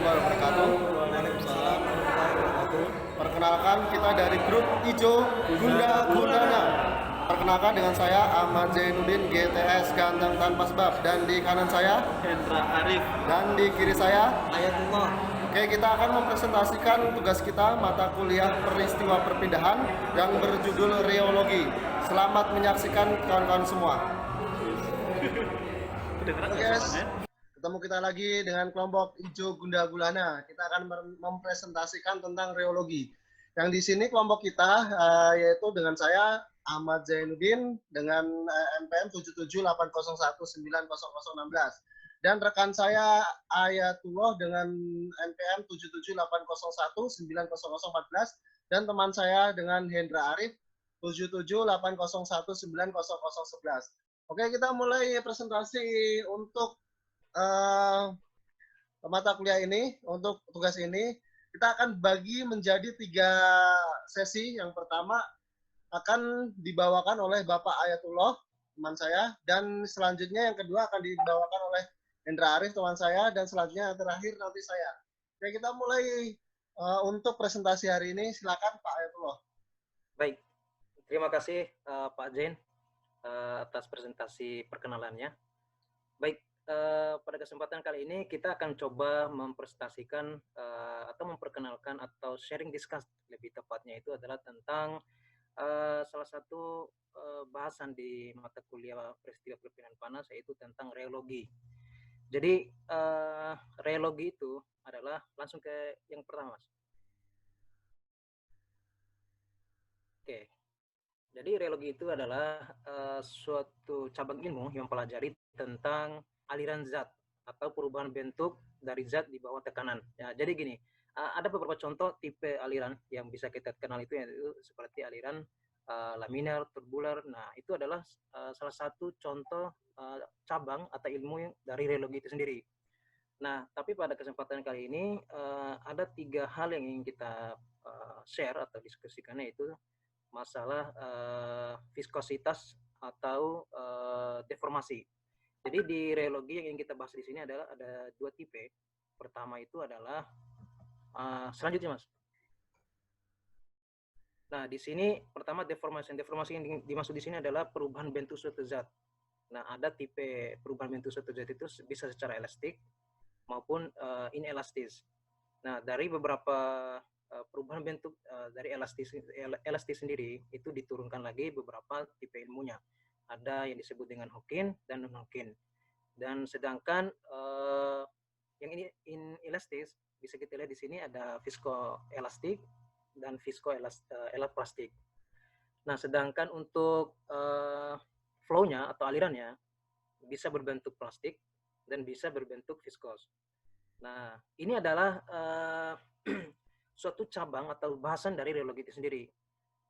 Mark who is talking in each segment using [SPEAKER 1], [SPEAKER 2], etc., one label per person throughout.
[SPEAKER 1] warahmatullahi wabarakatuh.
[SPEAKER 2] Waalaikumsalam warahmatullahi wabarakatuh.
[SPEAKER 1] Perkenalkan, kita dari grup Ijo Gunda Gundana. Perkenalkan dengan saya Ahmad Zainuddin GTS Ganteng Tanpa Sebab, dan di kanan saya
[SPEAKER 2] Hendra Arif
[SPEAKER 1] dan di kiri saya
[SPEAKER 2] Ayatullah.
[SPEAKER 1] Oke, kita akan mempresentasikan tugas kita mata kuliah peristiwa perpindahan yang berjudul Reologi. Selamat menyaksikan kawan-kawan semua. Oke guys, ketemu kita lagi dengan kelompok Ijo Gunda Gulana. Kita akan mempresentasikan tentang reologi. Yang di sini kelompok kita yaitu dengan saya Ahmad Zainuddin dengan NPM 7780190016 dan rekan saya Ayatullah dengan NPM 778019014 dan teman saya dengan Hendra Arif 778019011. Oke, kita mulai presentasi untuk mata kuliah ini. Untuk tugas ini kita akan bagi menjadi 3 sesi. Yang pertama akan dibawakan oleh Bapak Ayatullah, teman saya, dan selanjutnya yang kedua akan dibawakan oleh Hendra Arif, teman saya, dan selanjutnya yang terakhir nanti saya. Oke, kita mulai untuk presentasi hari ini. Silakan Pak Ayatullah.
[SPEAKER 3] Baik, terima kasih Pak Zain atas presentasi perkenalannya. Baik, pada kesempatan kali ini kita akan coba mempresentasikan atau memperkenalkan atau sharing discuss lebih tepatnya itu adalah tentang salah satu bahasan di mata kuliah peristiwa perpindahan panas, yaitu tentang reologi. Jadi reologi itu adalah, langsung ke yang pertama, Mas. Oke. Jadi reologi itu adalah suatu cabang ilmu yang mempelajari tentang aliran zat atau perubahan bentuk dari zat di bawah tekanan. Ya, jadi gini, ada beberapa contoh tipe aliran yang bisa kita kenal itu, yaitu seperti aliran laminar, turbular. Nah, itu adalah salah satu contoh cabang atau ilmu dari reologi itu sendiri. Nah, tapi pada kesempatan kali ini ada 3 hal yang ingin kita share atau diskusikan, yaitu masalah viskositas atau deformasi. Jadi di reologi yang ingin kita bahas di sini adalah ada 2 tipe. Pertama itu adalah selanjutnya, Mas. Nah, di sini pertama deformasi. Deformasi yang dimaksud di sini adalah perubahan bentuk suatu zat. Nah, ada tipe perubahan bentuk suatu zat itu bisa secara elastik maupun inelastis. Nah, dari beberapa perubahan bentuk dari elastis sendiri itu diturunkan lagi beberapa tipe ilmunya. Ada yang disebut dengan Hawking dan non-Hawking. Dan sedangkan yang ini inelastis bisa kita lihat di sini ada viskoelastik dan viskoelastoplastik. Nah, sedangkan untuk flow-nya atau alirannya bisa berbentuk plastik dan bisa berbentuk viskos. Nah, ini adalah suatu cabang atau bahasan dari reologi itu sendiri.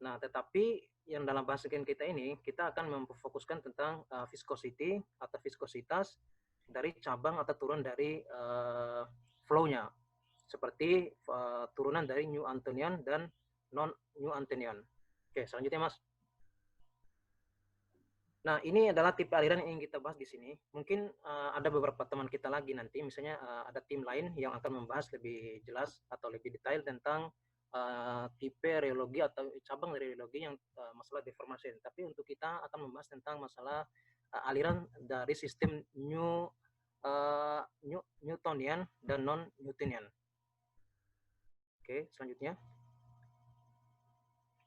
[SPEAKER 3] Nah, tetapi yang dalam bahasan kita ini, kita akan memfokuskan tentang viscosity atau viskositas dari cabang atau turun dari flow-nya. Seperti turunan dari Newtonian dan non-Newtonian. Oke, selanjutnya, Mas. Nah, ini adalah tipe aliran yang ingin kita bahas di sini. Mungkin ada beberapa teman kita lagi nanti, misalnya ada tim lain yang akan membahas lebih jelas atau lebih detail tentang tipe reologi atau cabang dari reologi yang masalah deformasi. Tapi untuk kita akan membahas tentang masalah aliran dari sistem Newtonian dan non-Newtonian. Oke, selanjutnya.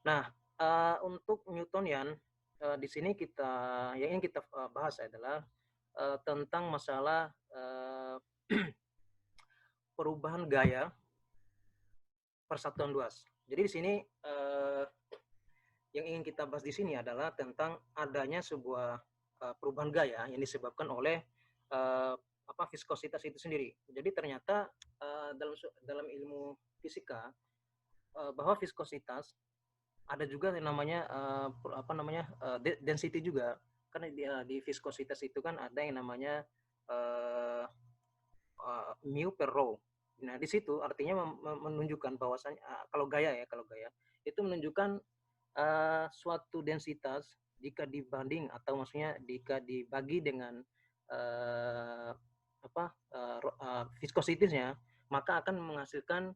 [SPEAKER 3] Nah, untuk Newtonian, di sini yang ingin kita bahas adalah tentang masalah perubahan gaya persatuan luas. Jadi di sini yang ingin kita bahas di sini adalah tentang adanya sebuah perubahan gaya yang disebabkan oleh viskositas itu sendiri. Jadi ternyata dalam ilmu fisika bahwa viskositas ada juga yang namanya density juga, karena di viskositas itu kan ada yang namanya mu per rho. Nah, di situ artinya menunjukkan bahwasanya kalau gaya itu menunjukkan suatu densitas jika dibanding atau maksudnya jika dibagi dengan viskositasnya, maka akan menghasilkan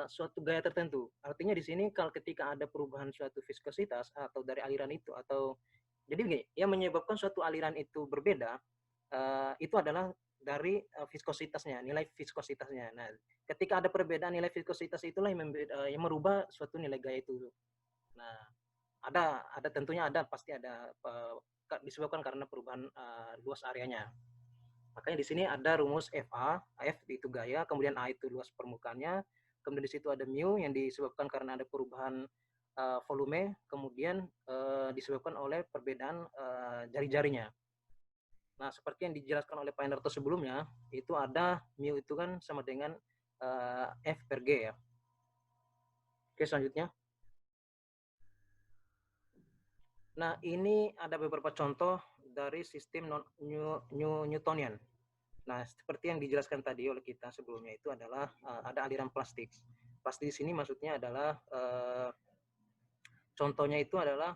[SPEAKER 3] suatu gaya tertentu. Artinya di sini kalau ketika ada perubahan suatu viskositas atau dari aliran itu, atau jadi begini, yang menyebabkan suatu aliran itu berbeda itu adalah dari viskositasnya, nilai viskositasnya. Nah, ketika ada perbedaan nilai viskositas itulah yang merubah suatu nilai gaya itu. Nah, ada tentunya pasti ada disebabkan karena perubahan luas areanya. Makanya di sini ada rumus FA, F itu gaya, kemudian A itu luas permukaannya, kemudian di situ ada mu yang disebabkan karena ada perubahan volume, kemudian disebabkan oleh perbedaan jari-jarinya. Nah, seperti yang dijelaskan oleh Pak Hendarto sebelumnya, itu ada mu itu kan sama dengan F per G ya. Oke, selanjutnya. Nah, ini ada beberapa contoh dari sistem Newtonian. Nah, seperti yang dijelaskan tadi oleh kita sebelumnya itu adalah ada aliran plastik. Plastik di sini maksudnya adalah contohnya itu adalah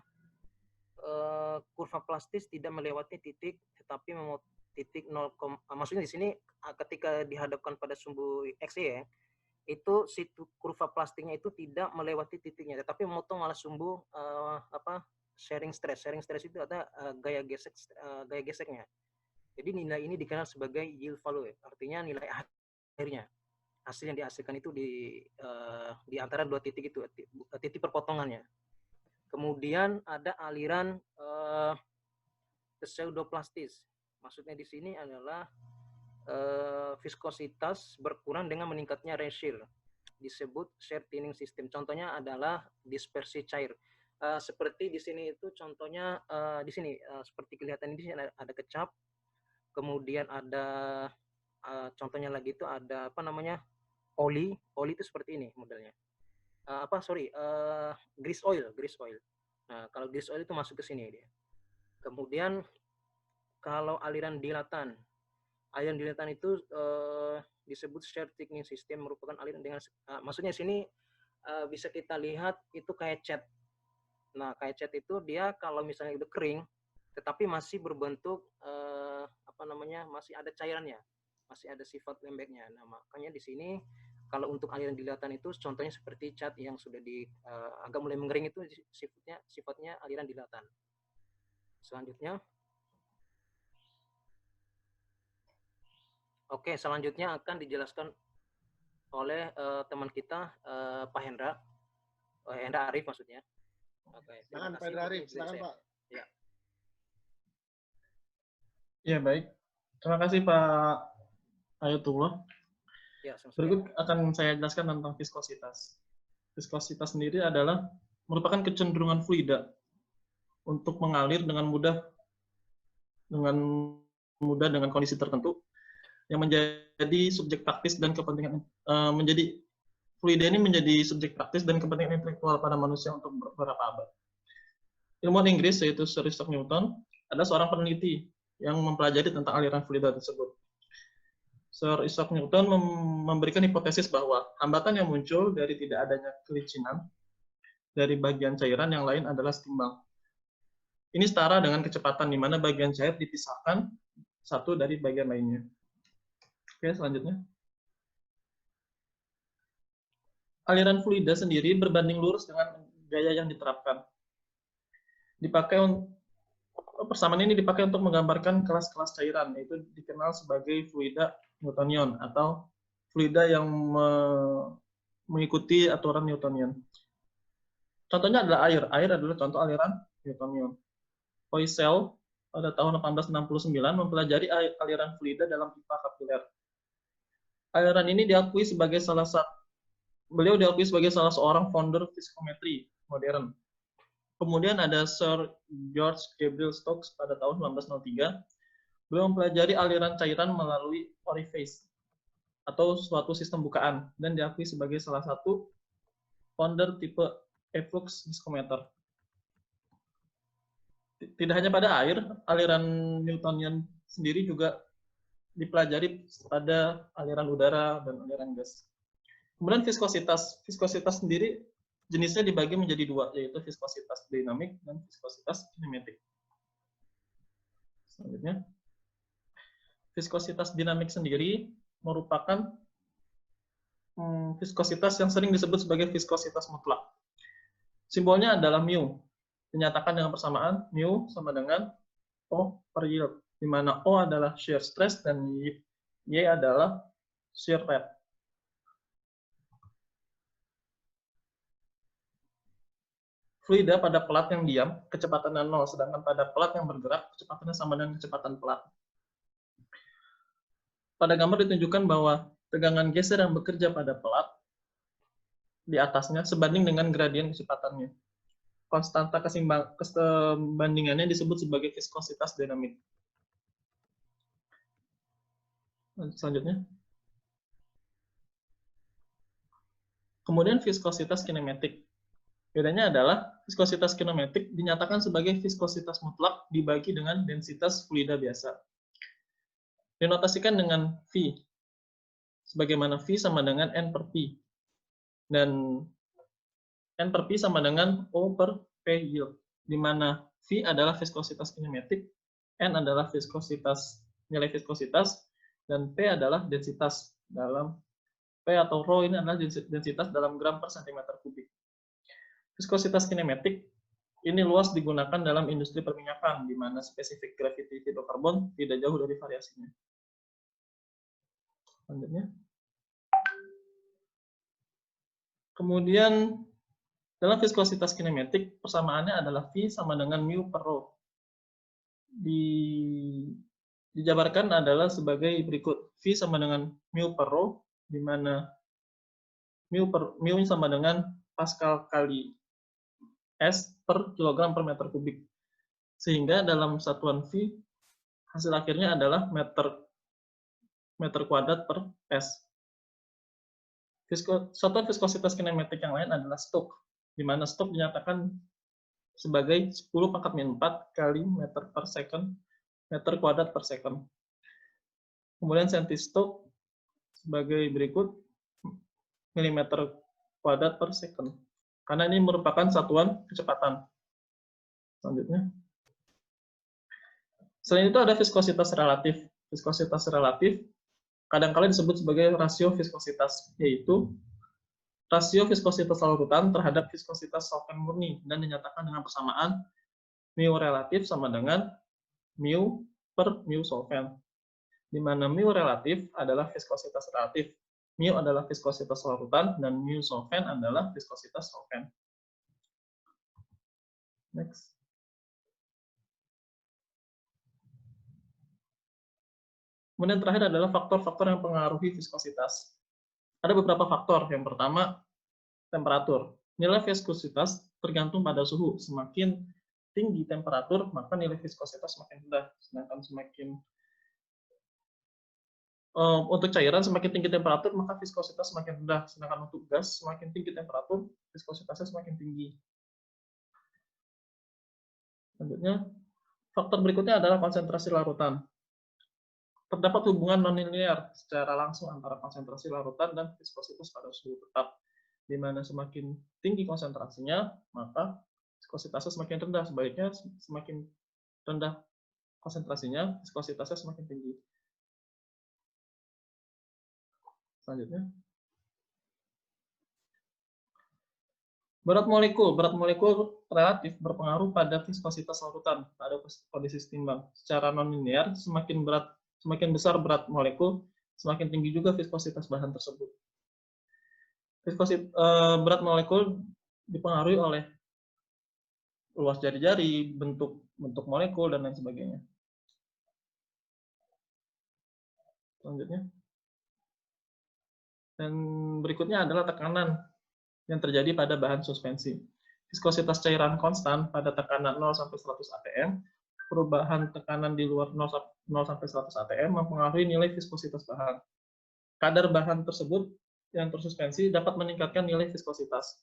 [SPEAKER 3] kurva plastis tidak melewati titik, tetapi titik 0, maksudnya di sini ketika dihadapkan pada sumbu X ya, itu situ kurva plastiknya itu tidak melewati titiknya, tetapi memotong malah sumbu sharing stress. Sharing stress itu ada gaya geseknya. Jadi nilai ini dikenal sebagai yield value, artinya nilai akhirnya. Hasil yang dihasilkan itu di antara dua titik itu, titik perpotongannya. Kemudian ada aliran pseudoplastis. Maksudnya di sini adalah viskositas berkurang dengan meningkatnya resil. Disebut shear thinning system. Contohnya adalah dispersi cair. Seperti di sini itu contohnya di sini seperti kelihatan di sini ada kecap. Kemudian ada contohnya lagi itu ada oli itu seperti ini modelnya. Grease oil. Nah, kalau grease oil itu masuk ke sini dia. Kemudian kalau aliran dilatan itu disebut shear thickening system, merupakan aliran dengan maksudnya sini bisa kita lihat itu kayak cat. Nah, kayak cat itu dia kalau misalnya udah kering tetapi masih berbentuk masih ada cairannya, masih ada sifat lembeknya. Nah, makanya di sini kalau untuk aliran dilatan itu contohnya seperti cat yang sudah agak mulai mengering itu sifatnya aliran dilatan. Selanjutnya, oke, selanjutnya akan dijelaskan oleh teman kita Pak Hendra Arif maksudnya. Oke,
[SPEAKER 1] silakan Pak Hendra Arif, silakan Pak.
[SPEAKER 4] Ya. Ya, baik. Terima kasih Pak Ayatullah.
[SPEAKER 3] Ya,
[SPEAKER 4] berikut akan saya jelaskan tentang viskositas. Viskositas sendiri adalah merupakan kecenderungan fluida untuk mengalir dengan mudah dengan kondisi tertentu yang menjadi subjek praktis dan kepentingan fluida ini menjadi subjek praktis dan kepentingan intelektual pada manusia untuk beberapa abad. Ilmuwan Inggris yaitu Sir Isaac Newton adalah seorang peneliti yang mempelajari tentang aliran fluida tersebut. Sir Isaac Newton memberikan hipotesis bahwa hambatan yang muncul dari tidak adanya kelicinan dari bagian cairan yang lain adalah setimbang. Ini setara dengan kecepatan di mana bagian cair dipisahkan satu dari bagian lainnya. Oke, selanjutnya. Aliran fluida sendiri berbanding lurus dengan gaya yang diterapkan. Persamaan ini dipakai untuk menggambarkan kelas-kelas cairan, yaitu dikenal sebagai fluida Newtonian atau fluida yang mengikuti aturan Newtonian. Contohnya adalah air. Air adalah contoh aliran Newtonian. Poiseuille pada tahun 1869 mempelajari aliran fluida dalam pipa kapiler. Aliran ini diakui sebagai beliau diakui sebagai salah seorang founder fiskometri modern. Kemudian ada Sir George Gabriel Stokes pada tahun 1903. Beliau mempelajari aliran cairan melalui orifice atau suatu sistem bukaan dan diakui sebagai salah satu founder tipe efflux viskometer. Tidak hanya pada air, aliran Newtonian sendiri juga dipelajari pada aliran udara dan aliran gas. Kemudian viskositas. Viskositas sendiri jenisnya dibagi menjadi dua, yaitu viskositas dinamik dan viskositas kinematik. Selanjutnya, viskositas dinamik sendiri merupakan viskositas yang sering disebut sebagai viskositas mutlak. Simbolnya adalah mu. Dinyatakan dengan persamaan mu sama dengan O per yield, di mana O adalah shear stress dan Y adalah shear rate. Fluida pada pelat yang diam, kecepatannya 0, sedangkan pada pelat yang bergerak, kecepatannya sama dengan kecepatan pelat. Pada gambar ditunjukkan bahwa tegangan geser yang bekerja pada pelat di atasnya sebanding dengan gradien kecepatannya. Konstanta kesebandingannya disebut sebagai viskositas dinamik. Selanjutnya. Kemudian viskositas kinematik. Bedanya adalah viskositas kinematik dinyatakan sebagai viskositas mutlak dibagi dengan densitas fluida biasa. Dinotasikan dengan V, sebagaimana V sama dengan N per P. Dan N per P sama dengan O per P yield, di mana V adalah viskositas kinematik, N adalah nilai viskositas, dan P adalah densitas dalam P atau rho ini adalah densitas dalam gram per centimeter kubik. Viskositas kinematik ini luas digunakan dalam industri perminyakan, di mana spesifik gravity hidrokarbon tidak jauh dari variasinya. Selanjutnya. Kemudian, dalam viskositas kinematik, persamaannya adalah V sama dengan mu per rho. Dijabarkan adalah sebagai berikut. V sama dengan mu per rho, di mana mu sama dengan Pascal kali S per kilogram per meter kubik. Sehingga dalam satuan V, hasil akhirnya adalah meter kuadrat per S. Satuan viskositas kinematik yang lain adalah Stokes, di mana Stokes dinyatakan sebagai 10⁴ kali meter per second, meter kuadrat per second. Kemudian centi-Stokes sebagai berikut, milimeter kuadrat per second. Karena ini merupakan satuan kecepatan. Selanjutnya. Selain itu ada viskositas relatif. Viskositas relatif kadang-kala disebut sebagai rasio viskositas, yaitu rasio viskositas larutan terhadap viskositas solvent murni, dan dinyatakan dengan persamaan mu relatif sama dengan mu per mu solvent, di mana mu relatif adalah viskositas relatif, mu adalah viskositas larutan, dan mu solvent adalah viskositas solvent. Next. Kemudian terakhir adalah faktor-faktor yang mempengaruhi viskositas. Ada beberapa faktor. Yang pertama, temperatur. Nilai viskositas tergantung pada suhu. Semakin tinggi temperatur, maka nilai viskositas semakin rendah. Sedangkan untuk cairan semakin tinggi temperatur, maka viskositas semakin rendah. Sedangkan untuk gas, semakin tinggi temperatur, viskositasnya semakin tinggi. Selanjutnya, faktor berikutnya adalah konsentrasi larutan. Terdapat hubungan nonlinear secara langsung antara konsentrasi larutan dan viskositas pada suhu tetap, di mana semakin tinggi konsentrasinya, maka viskositasnya semakin rendah. Sebaliknya, semakin rendah konsentrasinya, viskositasnya semakin tinggi. Selanjutnya. Berat molekul relatif berpengaruh pada viskositas larutan pada kondisi setimbang. Secara nonlinear, semakin besar berat molekul, semakin tinggi juga viskositas bahan tersebut. Berat molekul dipengaruhi oleh luas jari-jari, bentuk molekul, dan lain sebagainya. Selanjutnya. Dan berikutnya adalah tekanan yang terjadi pada bahan suspensi. Viskositas cairan konstan pada tekanan 0 sampai 100 atm, perubahan tekanan di luar 0 sampai 100 atm mempengaruhi nilai viskositas bahan. Kadar bahan tersebut yang tersuspensi dapat meningkatkan nilai viskositas.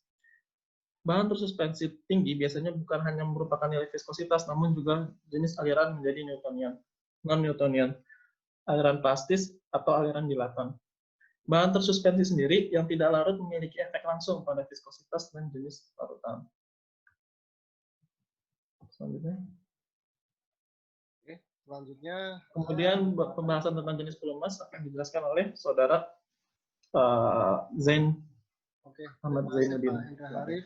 [SPEAKER 4] Bahan tersuspensi tinggi biasanya bukan hanya merupakan nilai viskositas, namun juga jenis aliran menjadi Newtonian, non-Newtonian, aliran plastis atau aliran dilatan. Bahan tersuspensi sendiri yang tidak larut memiliki efek langsung pada viskositas dan jenis larutan. Selanjutnya.
[SPEAKER 1] Selanjutnya.
[SPEAKER 4] Kemudian pembahasan tentang jenis pelumas akan dijelaskan oleh Saudara Zain
[SPEAKER 1] Oke,
[SPEAKER 4] Ahmad
[SPEAKER 1] terima kasih
[SPEAKER 4] Zainuddin.
[SPEAKER 1] Pak Indra Harif.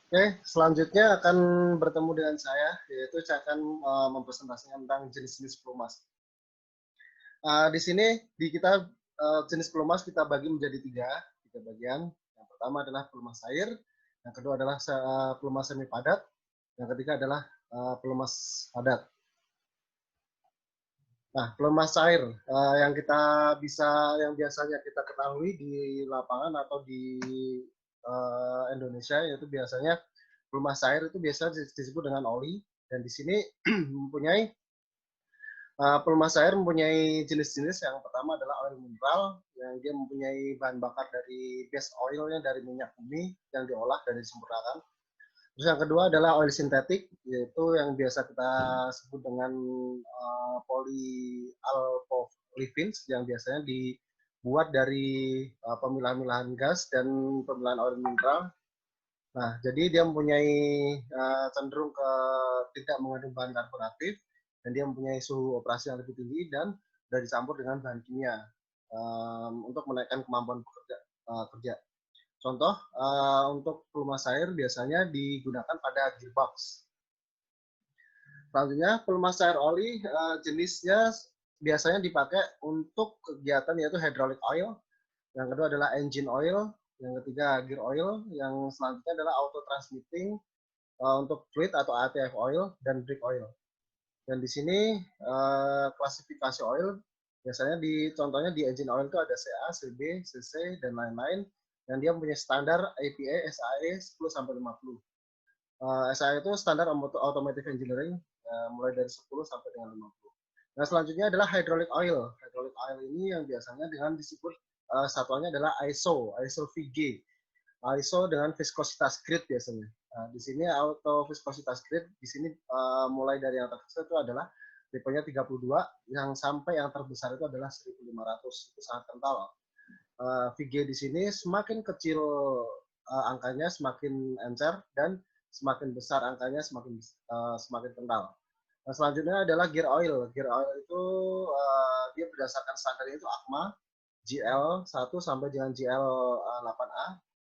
[SPEAKER 1] Oke, selanjutnya akan bertemu dengan saya, yaitu saya akan mempresentasikan tentang jenis-jenis pelumas. Di sini kita jenis pelumas kita bagi menjadi tiga bagian. Yang pertama adalah pelumas air, yang kedua adalah pelumas semi padat, yang ketiga adalah pelumas padat. Nah, pelumas air yang biasanya kita ketahui di lapangan atau di Indonesia, yaitu biasanya pelumas air itu biasa disebut dengan oli, dan di sini mempunyai pelumas air mempunyai jenis-jenis. Yang pertama adalah oil mineral, yang dia mempunyai bahan bakar dari base oilnya dari minyak bumi yang diolah dan disempurnakan. Terus yang kedua adalah oil sintetik, yaitu yang biasa kita sebut dengan polyalpolefins, yang biasanya dibuat dari pemilahan-milahan gas dan pemilahan oil mineral. Nah, jadi dia mempunyai cenderung ke tidak mengandung bahan karbon aktif, dan dia mempunyai suhu operasi yang lebih tinggi dan sudah dicampur dengan bahan kimia untuk menaikkan kemampuan kerja. Contoh, untuk pelumas air biasanya digunakan pada gearbox. Selanjutnya, pelumas air oli jenisnya biasanya dipakai untuk kegiatan yaitu hydraulic oil. Yang kedua adalah engine oil. Yang ketiga gear oil. Yang selanjutnya adalah auto transmitting untuk fluid atau ATF oil dan brake oil. Dan di sini klasifikasi oil biasanya contohnya di engine oil itu ada CA, CB, CC, dan lain-lain. Dan dia mempunyai standar APA, SAE 10-50. SAE itu standar automotive engineering mulai dari 10 sampai dengan 50. Nah, selanjutnya adalah hydraulic oil. Hydraulic oil ini yang biasanya dengan disebut satuannya adalah ISO VG. ISO dengan viskositas grid biasanya. Nah, di sini auto viskositas grid di sini mulai dari yang terkecil itu adalah tipenya 32, yang sampai yang terbesar itu adalah 1500. Itu sangat kental. VG di sini semakin kecil angkanya semakin encer, dan semakin besar angkanya semakin kental. Nah, selanjutnya adalah gear oil. Gear oil itu dia berdasarkan standarnya itu ACMA GL1 sampai dengan GL8A,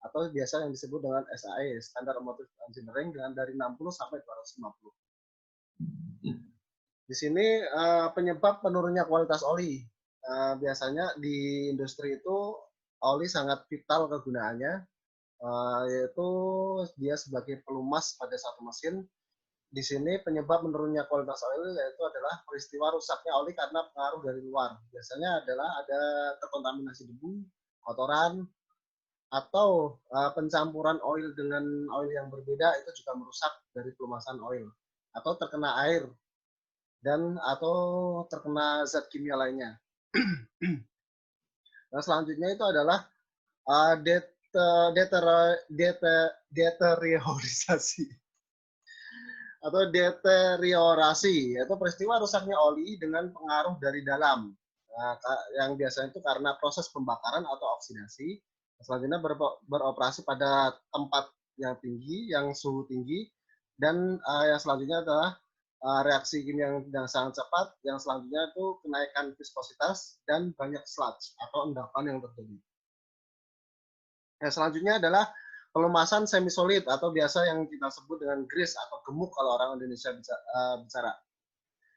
[SPEAKER 1] atau biasa yang disebut dengan SAE, Standard Automotive Engineering, dengan dari 60 sampai 250. Di sini penyebab penurunnya kualitas oli. Biasanya di industri itu oli sangat vital kegunaannya, yaitu dia sebagai pelumas pada satu mesin. Di sini penyebab menurunnya kualitas oli yaitu adalah peristiwa rusaknya oli karena pengaruh dari luar. Biasanya adalah ada terkontaminasi debu, kotoran, atau pencampuran oil dengan oil yang berbeda, itu juga merusak dari pelumasan oil, atau terkena air dan atau terkena zat kimia lainnya. Nah, selanjutnya itu adalah deteriorisasi atau deteriorasi, yaitu peristiwa rusaknya oli dengan pengaruh dari dalam. Nah, yang biasanya itu karena proses pembakaran atau oksidasi. Selanjutnya beroperasi pada tempat yang tinggi, yang suhu tinggi, dan yang selanjutnya adalah reaksi kimia yang sangat cepat. Yang selanjutnya itu kenaikan viskositas dan banyak sludge atau endapan yang terjadi. Yang selanjutnya adalah pelumasan semi solid atau biasa yang kita sebut dengan grease atau gemuk kalau orang Indonesia bicara.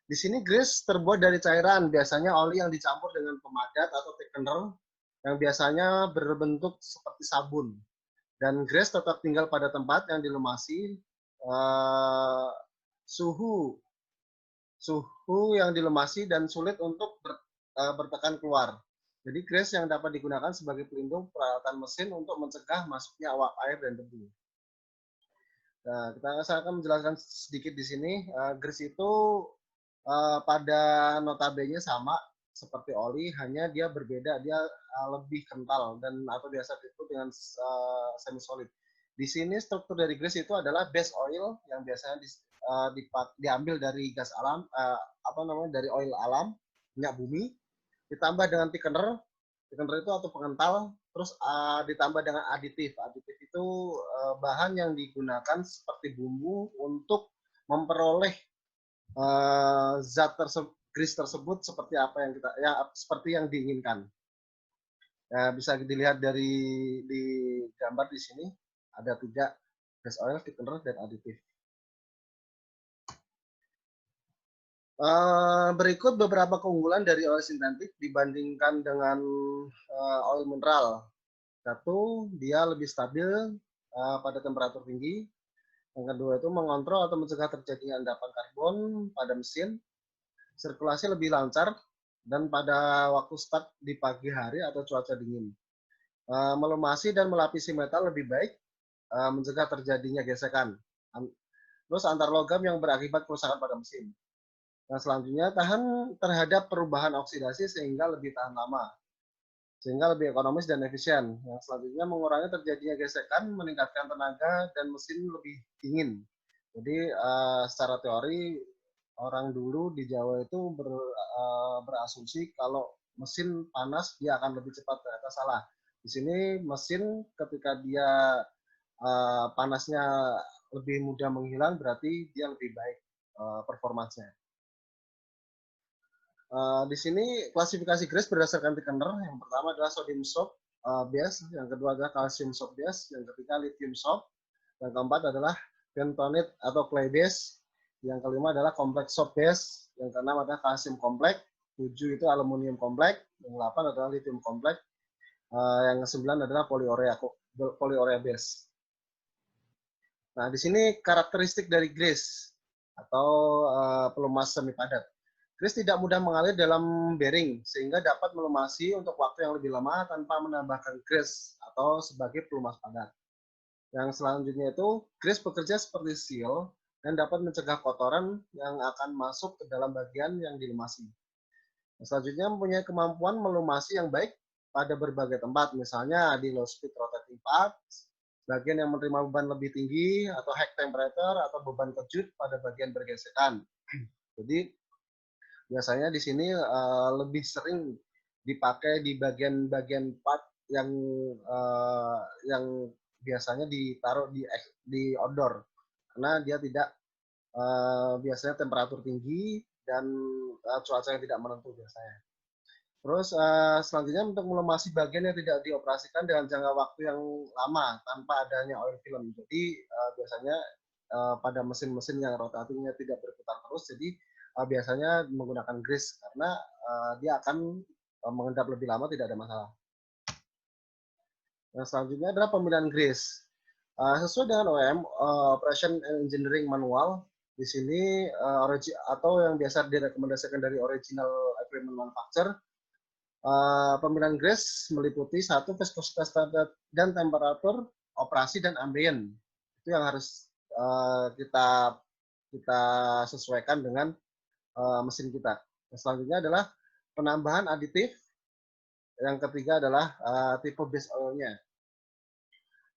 [SPEAKER 1] Di sini grease terbuat dari cairan, biasanya oli yang dicampur dengan pemadat atau thickener yang biasanya berbentuk seperti sabun. Dan grease tetap tinggal pada tempat yang dilumasi. Suhu yang dilumasi dan sulit untuk bertekan keluar. Jadi grease yang dapat digunakan sebagai pelindung peralatan mesin untuk mencegah masuknya awap air dan debu. Nah, saya akan menjelaskan sedikit di sini. Grease itu pada notabene sama seperti oli, hanya dia berbeda, dia lebih kental dan atau biasa disebut dengan semi solid. Di sini struktur dari grease itu adalah base oil yang biasanya diambil dari gas alam, dari oil alam, minyak bumi, ditambah dengan thickener itu atau pengental, terus ditambah dengan aditif. Aditif itu bahan yang digunakan seperti bumbu untuk memperoleh zat grease tersebut seperti apa seperti yang diinginkan. Ya, bisa dilihat dari di gambar di sini ada 3 gas oil, thickener, dan aditif. Berikut beberapa keunggulan dari oil sintetik dibandingkan dengan oil mineral. Satu, dia lebih stabil pada temperatur tinggi. Yang kedua itu mengontrol atau mencegah terjadinya endapan karbon pada mesin. Sirkulasi lebih lancar dan pada waktu start di pagi hari atau cuaca dingin. Melumasi dan melapisi metal lebih baik, mencegah terjadinya gesekan. Terus antar logam yang berakibat kerusakan pada mesin. Yang selanjutnya tahan terhadap perubahan oksidasi sehingga lebih tahan lama, sehingga lebih ekonomis dan efisien. Yang selanjutnya mengurangi terjadinya gesekan, meningkatkan tenaga dan mesin lebih dingin. Jadi secara teori orang dulu di Jawa itu berasumsi kalau mesin panas dia akan lebih cepat, ternyata salah. Di sini mesin ketika dia panasnya lebih mudah menghilang berarti dia lebih baik performanya. Di sini klasifikasi grease berdasarkan thickener. Yang pertama adalah sodium soap base, yang kedua adalah calcium soap base, yang ketiga lithium soap, yang keempat adalah bentonite atau clay base, yang kelima adalah complex soap base, yang keenam adalah calcium complex, 7 itu aluminium complex, yang 8 adalah lithium complex, yang ke-9 adalah polyurea base. Nah, di sini karakteristik dari grease atau pelumas semi padat. Grease tidak mudah mengalir dalam bearing, sehingga dapat melumasi untuk waktu yang lebih lama tanpa menambahkan grease atau sebagai pelumas padat. Yang selanjutnya itu, grease bekerja seperti seal dan dapat mencegah kotoran yang akan masuk ke dalam bagian yang dilumasi. Selanjutnya mempunyai kemampuan melumasi yang baik pada berbagai tempat, misalnya di low speed rotating parts, bagian yang menerima beban lebih tinggi, atau high temperature, atau beban kejut pada bagian bergesekan. Jadi biasanya di sini lebih sering dipakai di bagian-bagian part yang biasanya ditaruh di outdoor karena dia tidak biasanya temperatur tinggi dan cuaca yang tidak menentu biasanya. Terus selanjutnya untuk melumasi bagian yang tidak dioperasikan dengan jangka waktu yang lama tanpa adanya oil film. Jadi biasanya pada mesin-mesin yang rotatingnya tidak berputar terus, jadi biasanya menggunakan grease karena dia akan mengendap lebih lama, tidak ada masalah. Yang selanjutnya adalah pemilihan grease. Sesuai dengan OEM, Operation Engineering Manual, di sini atau yang biasa direkomendasikan dari Original Equipment Manufacturer, pemilihan grease meliputi satu viskositas dan temperatur operasi dan ambien. Itu yang harus kita sesuaikan dengan mesin kita. Yang selanjutnya adalah penambahan aditif. Yang ketiga adalah tipe base oil-nya.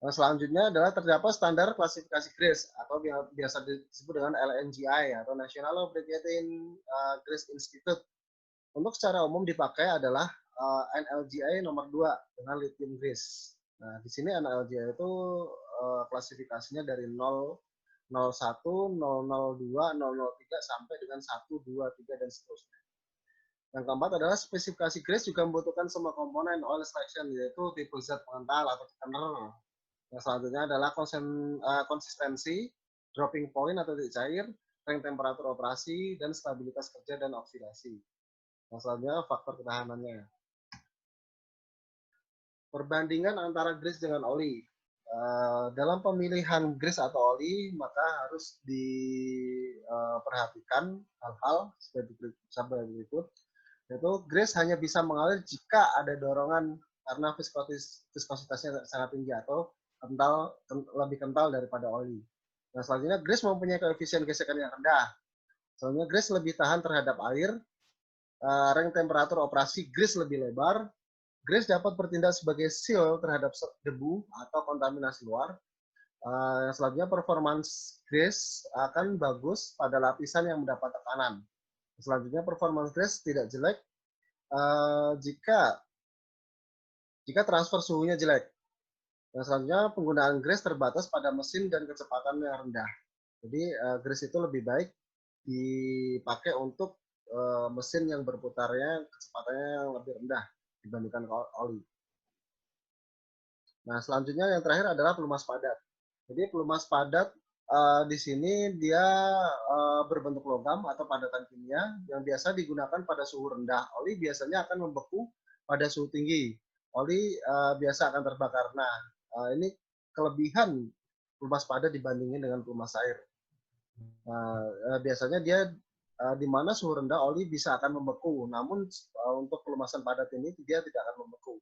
[SPEAKER 1] Yang selanjutnya adalah terdapat standar klasifikasi grease atau biasa disebut dengan LNGI atau National Lubricating Grease Institute. Untuk secara umum dipakai adalah NLGI nomor 2 dengan lithium grease. Nah, di sini NLGI itu klasifikasinya dari 0, 01, 002, 003 sampai dengan 1, 2, 3 dan seterusnya. Yang keempat adalah spesifikasi grease juga membutuhkan semua komponen oil extraction, yaitu tipe zat pengental atau thickener. Yang selanjutnya adalah konsistensi, dropping point atau titik cair, range temperatur operasi, dan stabilitas kerja dan oksidasi. Yang selanjutnya faktor ketahanannya. Perbandingan antara grease dengan oli. Dalam pemilihan grease atau oli, maka harus diperhatikan hal-hal seperti berikut, yaitu grease hanya bisa mengalir jika ada dorongan karena viskositasnya sangat tinggi atau lebih kental daripada oli. Nah, selanjutnya grease mempunyai koefisien gesekan yang rendah. Selanjutnya grease lebih tahan terhadap air. Range temperatur operasi grease lebih lebar. Grease dapat bertindak sebagai seal terhadap debu atau kontaminasi luar. Yang selanjutnya performance grease akan bagus pada lapisan yang mendapat tekanan. Selanjutnya performance grease tidak jelek jika transfer suhunya jelek. Yang selanjutnya penggunaan grease terbatas pada mesin dan kecepatan yang rendah. Jadi grease itu lebih baik dipakai untuk mesin yang berputarnya kecepatannya yang lebih rendah dibandingkan oli. Nah, selanjutnya yang terakhir adalah pelumas padat. Jadi pelumas padat di sini dia berbentuk logam atau padatan kimia yang biasa digunakan pada suhu rendah. Oli biasanya akan membeku pada suhu tinggi. Oli biasa akan terbakar. Nah, ini kelebihan pelumas padat dibandingin dengan pelumas air. Biasanya dia di mana suhu rendah oli bisa akan membeku, namun untuk pelumasan padat ini dia tidak akan membeku.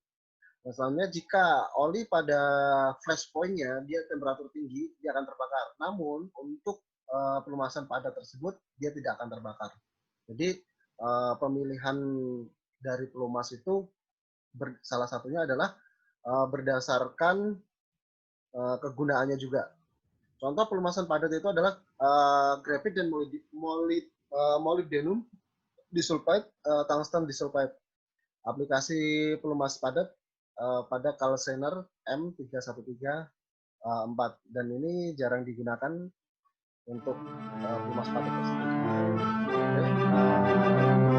[SPEAKER 1] Misalnya jika oli pada flash point-nya dia temperatur tinggi, dia akan terbakar. Namun untuk pelumasan padat tersebut dia tidak akan terbakar. Jadi pemilihan dari pelumas itu salah satunya adalah berdasarkan kegunaannya juga. Contoh pelumasan padat itu adalah grafit dan molybdenum disulfide, tungsten disulfide. Aplikasi pelumas padat pada kalsener M313-4 dan ini jarang digunakan untuk pelumas padat tersebut. Oke,